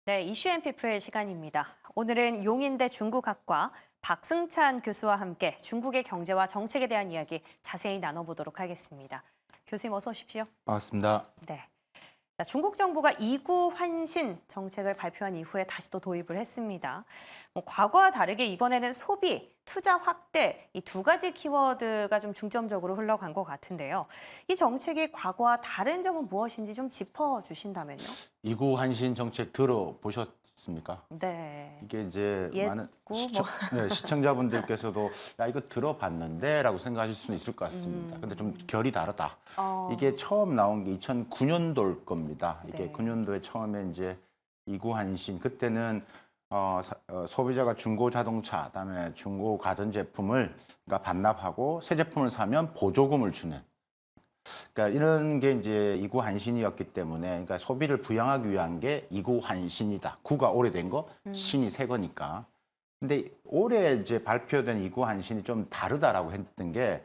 네, 이슈앤피플 시간입니다. 오늘은 용인대 중국학과 박승찬 교수와 함께 중국의 경제와 정책에 대한 이야기 자세히 나눠보도록 하겠습니다. 교수님 어서 오십시오. 반갑습니다. 네. 자, 중국 정부가 이구 환신 정책을 발표한 이후에 다시 또 도입을 했습니다. 과거와 다르게 이번에는 소비, 투자 확대 이 두 가지 키워드가 좀 중점적으로 흘러간 것 같은데요. 이 정책이 과거와 다른 점은 무엇인지 좀 짚어주신다면요. 이구 한신 정책 들어보셨습니까? 네. 이게 이제 많은 옛구 시청자분들께서도 야 이거 들어봤는데라고 생각하실 수는 있을 것 같습니다. 근데 좀 결이 다르다. 이게 처음 나온 게 2009년도일 겁니다. 이게 네. 9년도에 처음에 이제 이구 한신 그때는 소비자가 중고 자동차, 그다음에 중고 가전제품을 그러니까 반납하고 새 제품을 사면 보조금을 주는. 그러니까 이런 게 이제 이구 한신이었기 때문에 그러니까 소비를 부양하기 위한 게 이구 한신이다. 구가 오래된 거, 신이 새 거니까. 근데 올해 이제 발표된 이구 한신이 좀 다르다라고 했던 게,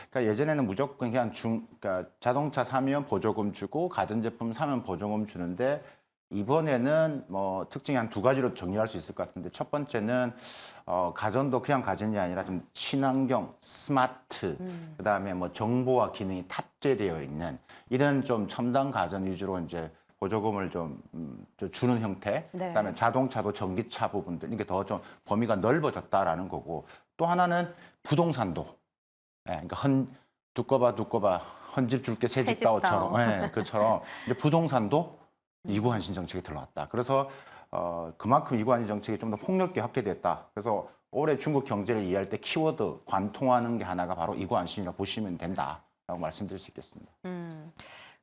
그러니까 예전에는 무조건 그냥 그러니까 자동차 사면 보조금 주고 가전제품 사면 보조금 주는데 이번에는 뭐 특징이 한 두 가지로 정리할 수 있을 것 같은데 첫 번째는 가전도 그냥 가전이 아니라 좀 친환경, 스마트, 그다음에 뭐 정보와 기능이 탑재되어 있는 이런 좀 첨단 가전 위주로 이제 보조금을 좀 주는 형태. 네. 그다음에 자동차도 전기차 부분들 이게 더 좀 범위가 넓어졌다라는 거고 또 하나는 부동산도 그러니까 두꺼봐 헌집 줄게 새집 다오처럼 그처럼 이제 부동산도 이구한신 정책이 들어왔다. 그래서 그만큼 이구한신 정책이 좀 더 폭넓게 확대됐다. 그래서 올해 중국 경제를 이해할 때 키워드 관통하는 게 하나가 바로 이구한신이라고 보시면 된다라고 말씀드릴 수 있겠습니다.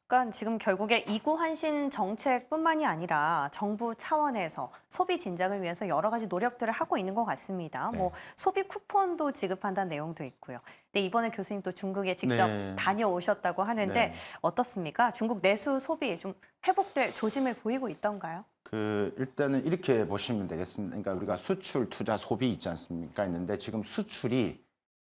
그러니까 지금 결국에 이구 환신 정책뿐만이 아니라 정부 차원에서 소비 진작을 위해서 여러 가지 노력들을 하고 있는 것 같습니다. 네. 뭐 소비 쿠폰도 지급한다는 내용도 있고요. 근데 이번에 교수님 또 중국에 직접 네. 다녀오셨다고 하는데 네. 어떻습니까? 중국 내수 소비 좀 회복될 조짐을 보이고 있던가요? 일단은 이렇게 보시면 되겠습니다. 그러니까 우리가 수출, 투자, 소비 있지 않습니까? 있는데 지금 수출이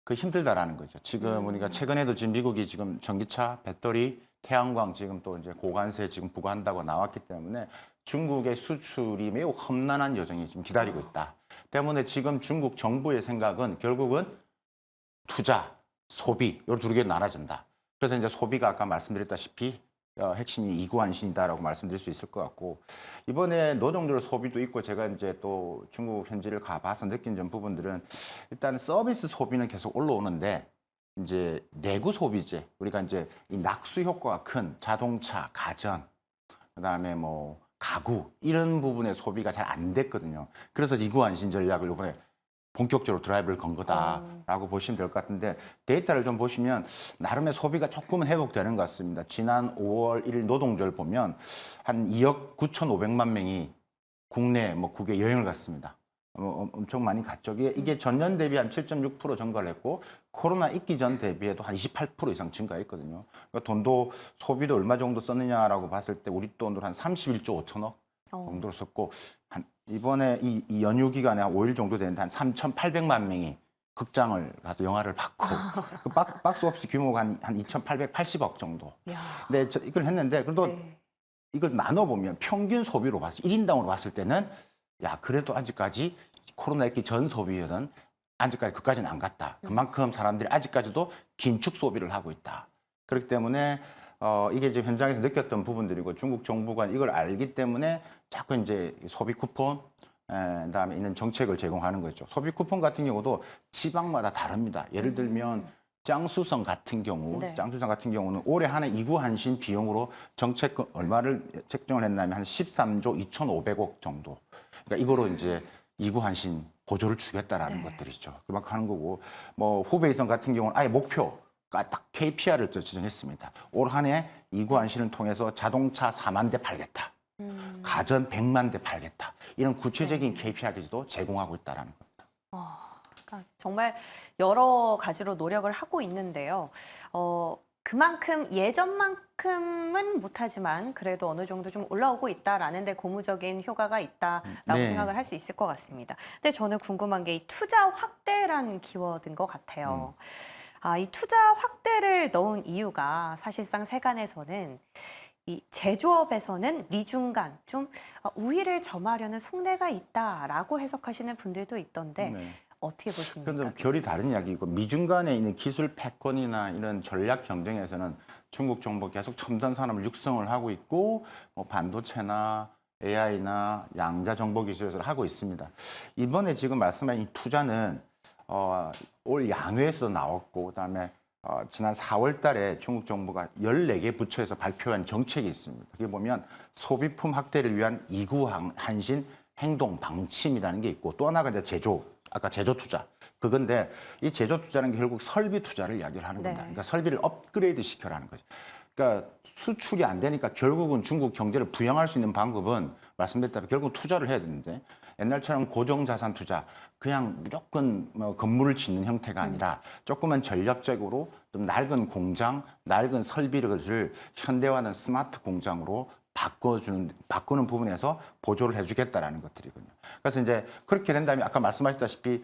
힘들다라는 거죠. 지금 우리가 최근에도 지금 미국이 지금 전기차, 배터리, 태양광 지금 또 이제 고관세 지금 부과한다고 나왔기 때문에 중국의 수출이 매우 험난한 여정이 지금 기다리고 있다. 때문에 지금 중국 정부의 생각은 결국은 투자, 소비 요 두 개 나눠진다. 그래서 이제 소비가 아까 말씀드렸다시피 핵심이 이구한신이다라고 말씀드릴 수 있을 것 같고 이번에 노동절 소비도 있고 제가 이제 또 중국 현지를 가봐서 느낀 점 부분들은 일단 서비스 소비는 계속 올라오는데 이제 내구 소비재 우리가 이제 이 낙수 효과가 큰 자동차, 가전, 그다음에 뭐 가구 이런 부분의 소비가 잘 안 됐거든요. 그래서 이구한신 전략을 이번에 본격적으로 드라이브를 건 거다라고 보시면 될 것 같은데 데이터를 좀 보시면 나름의 소비가 조금은 회복되는 것 같습니다. 지난 5월 1일 노동절 보면 한 2억 9,500만 명이 국내 뭐 국외 여행을 갔습니다. 엄청 많이 갔죠. 이게 전년 대비 한 7.6% 증가를 했고 코로나 있기 전 대비해도 한 28% 이상 증가했거든요. 그러니까 돈도 소비도 얼마 정도 썼느냐라고 봤을 때 우리 돈으로 한 31조 5천억 정도로 썼고 한 이번에 이 연휴 기간에 한 5일 정도 되는데 한 3,800만 명이 극장을 가서 영화를 봤고 그 박스 오피스 규모가 한 2,880억 정도. 이야. 근데 이걸 했는데 그래도 네. 이걸 나눠보면 평균 소비로 봤을 1인당으로 봤을 때는 야 그래도 아직까지 코로나 있기 전 소비는 아직까지 그까지는 안 갔다. 그만큼 사람들이 아직까지도 긴축 소비를 하고 있다. 그렇기 때문에 이게 지금 현장에서 느꼈던 부분들이고 중국 정부가 이걸 알기 때문에 자꾸 이제 소비 쿠폰 그다음에 있는 정책을 제공하는 거죠. 소비 쿠폰 같은 경우도 지방마다 다릅니다. 예를 들면 짱수성 같은 경우, 네. 짱수성 같은 경우는 올해 한 해 이구한신 비용으로 정책금 얼마를 책정을 했냐면 한 13조 2,500억 정도. 그러니까 이거로 이제 이구한신 보조를 주겠다라는 것들이죠. 그만큼 하는 거고, 뭐 후베이성 같은 경우는 아예 목표가 딱 KPI를 지정했습니다. 올 한 해 이구한신을 통해서 자동차 4만 대 팔겠다. 가전 100만 대 팔겠다. 이런 구체적인 KPI까지도 제공하고 있다라는 겁니다. 그러니까 정말 여러 가지로 노력을 하고 있는데요. 그만큼 예전만큼은 못하지만 그래도 어느 정도 좀 올라오고 있다라는 데 고무적인 효과가 있다라고 네. 생각을 할 수 있을 것 같습니다. 근데 저는 궁금한 게 이 투자 확대라는 키워드인 것 같아요. 이 투자 확대를 넣은 이유가 사실상 세간에서는 이 제조업에서는 미중간 좀 우위를 점하려는 속내가 있다라고 해석하시는 분들도 있던데 네. 어떻게 보십니까? 그런데 결이 다른 이야기고 미중 간에 있는 기술 패권이나 이런 전략 경쟁에서는 중국 정부가 계속 첨단 산업을 육성을 하고 있고 뭐 반도체나 AI나 양자 정보 기술에서 하고 있습니다. 이번에 지금 말씀하신 이 투자는 올 양회에서 나왔고 그다음에 지난 4월 달에 중국 정부가 14개 부처에서 발표한 정책이 있습니다. 그게 보면 소비품 확대를 위한 이구 한신 행동 방침이라는 게 있고 또 하나가 이제 제조, 아까 제조 투자. 그건데 이 제조 투자는 결국 설비 투자를 이야기를 하는 겁니다. 그러니까 설비를 업그레이드 시켜라는 거죠. 그러니까 수출이 안 되니까 결국은 중국 경제를 부양할 수 있는 방법은 말씀드렸다시피 결국 투자를 해야 되는데 옛날처럼 고정자산 투자, 그냥 무조건 뭐 건물을 짓는 형태가 아니라 조금만 전략적으로 좀 낡은 공장, 낡은 설비를 현대화하는 스마트 공장으로 바꾸는 부분에서 보조를 해주겠다라는 것들이거든요. 그래서 이제 그렇게 된다면 아까 말씀하셨다시피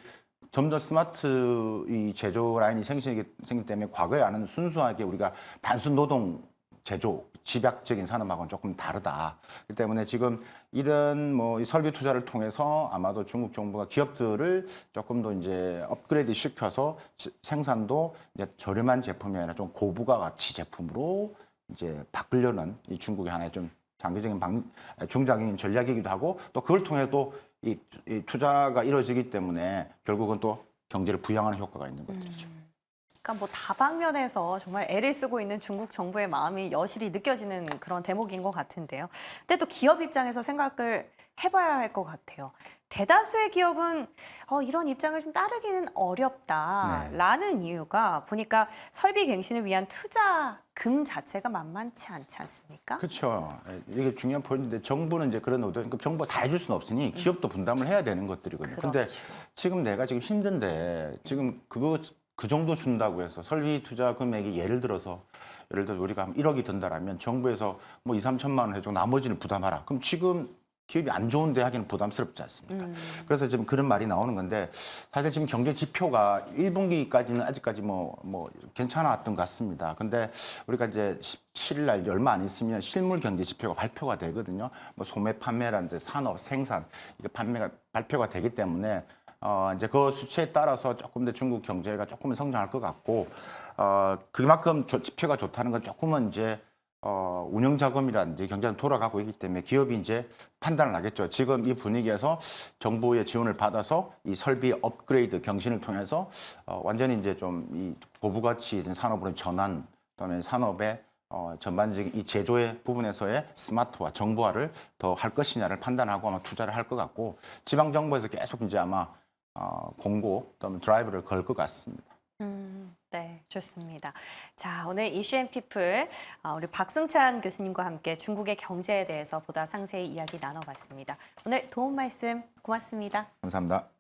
점점 스마트 이 제조 라인이 생기기 때문에 과거에 아는 순수하게 우리가 단순 노동 제조, 집약적인 산업하고는 조금 다르다. 그렇기 때문에 지금 이런 뭐 이 설비 투자를 통해서 아마도 중국 정부가 기업들을 조금 더 이제 업그레이드 시켜서 생산도 이제 저렴한 제품이 아니라 좀 고부가 가치 제품으로 이제 바꾸려는 이 중국의 하나의 좀 장기적인 중장기적인 전략이기도 하고 또 그걸 통해 또 이 투자가 이루어지기 때문에 결국은 또 경제를 부양하는 효과가 있는 것들이죠. 그러니까 뭐 다방면에서 정말 애를 쓰고 있는 중국 정부의 마음이 여실히 느껴지는 그런 대목인 것 같은데요. 근데 또 기업 입장에서 생각을 해봐야 할 것 같아요. 대다수의 기업은 이런 입장을 좀 따르기는 어렵다라는 이유가 보니까 설비 갱신을 위한 투자금 자체가 만만치 않지 않습니까? 그렇죠. 이게 중요한 포인트인데 정부는 이제 그런 의도, 그러니까 정부가 다 해줄 수는 없으니 기업도 분담을 해야 되는 것들이거든요. 근데 그렇죠. 지금 내가 지금 힘든데 지금 그 정도 준다고 해서 설비 투자 금액이 예를 들어 우리가 한 1억이 든다라면 정부에서 뭐 2, 3천만 원 해주고 나머지는 부담하라. 그럼 지금 기업이 안 좋은데 하기는 부담스럽지 않습니까? 그래서 지금 그런 말이 나오는 건데 사실 지금 경제 지표가 1분기까지는 아직까지 뭐 괜찮았던 것 같습니다. 근데 우리가 이제 17일 날 얼마 안 있으면 실물 경제 지표가 발표가 되거든요. 뭐 소매 판매라든지 산업 생산 이게 발표가 되기 때문에 이제 그 수치에 따라서 조금 더 중국 경제가 조금은 성장할 것 같고 그만큼 지표가 좋다는 건 조금은 이제 운영 자금이라든지 경제는 돌아가고 있기 때문에 기업이 이제 판단을 하겠죠. 지금 이 분위기에서 정부의 지원을 받아서 이 설비 업그레이드 경신을 통해서 완전히 이제 좀 이 고부가치 산업으로 전환, 그다음에 산업의 전반적인 이 제조의 부분에서의 스마트화, 정보화를 더 할 것이냐를 판단하고 아마 투자를 할 것 같고 지방 정부에서 계속 이제 아마 공고, 그다음에 드라이브를 걸 것 같습니다. 네, 좋습니다. 자, 오늘 이슈앤피플 우리 박승찬 교수님과 함께 중국의 경제에 대해서 보다 상세히 이야기 나눠봤습니다. 오늘 도움 말씀 고맙습니다. 감사합니다.